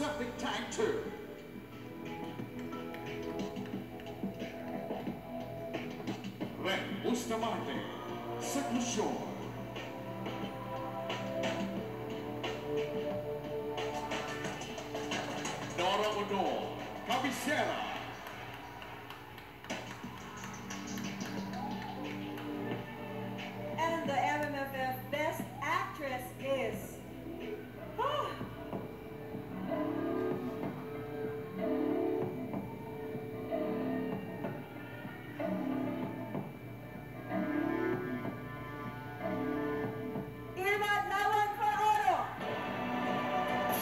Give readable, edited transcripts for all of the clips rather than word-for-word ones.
Septic Tank 2. Ren Bustamante, Seclusion. Nora Honor, Cabecera. And the MMFF Best Actress is... Irma Lawan for Oro!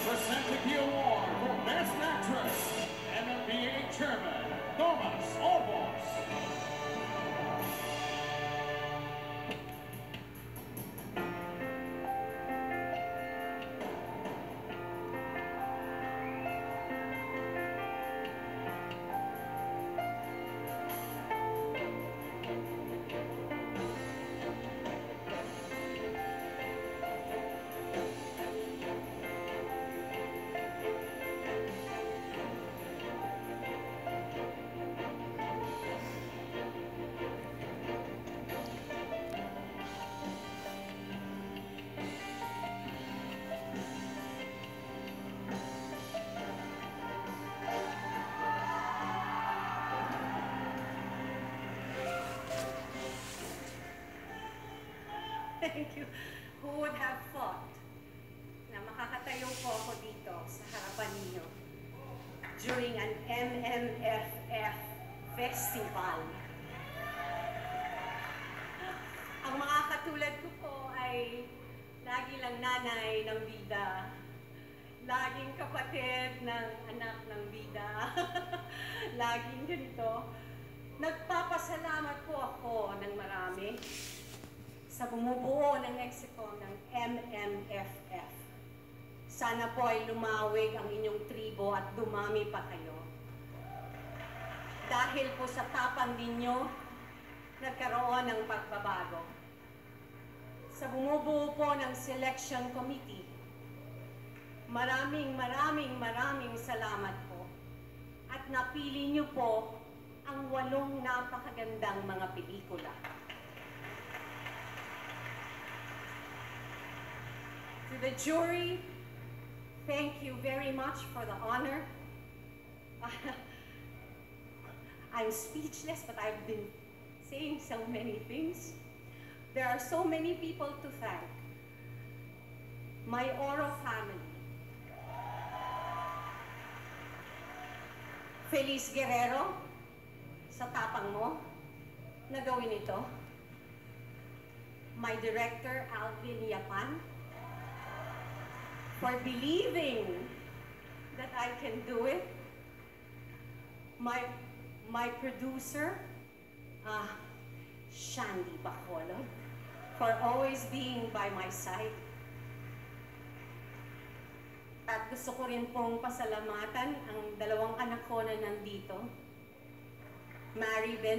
Presenting the award for Best Actress, MMBA Chairman, Thomas Obos. Thank you. Who would have thought na makakatayo po ako dito sa harapan ninyo during an MMFF festival. Ang mga katulad ko po ay lagi lang nanay ng bida, laging kapatid ng anak ng bida, laging ganito. Nagpapasalamat po ako ng marami sa bumubuo ng eksiko ng MMFF. Sana po ay lumawig ang inyong tribo at dumami pa kayo. Dahil po sa tapang ninyo, nagkaroon ng pagbabago. Sa bumubuo po ng selection committee, maraming salamat po. At napili niyo po ang 8 napakagandang mga pelikula. To the jury, thank you very much for the honor. I'm speechless, but I've been saying so many things. There are so many people to thank. My Oro family. Feliz Guerrero, sa tapang mo, na gawin ito. My director, Alvin Yapan, for believing that I can do it. My producer, Shandy Bacolod, for always being by my side. At gusto ko rin pong pasalamatan ang 2 anak ko na nandito, Mary Ben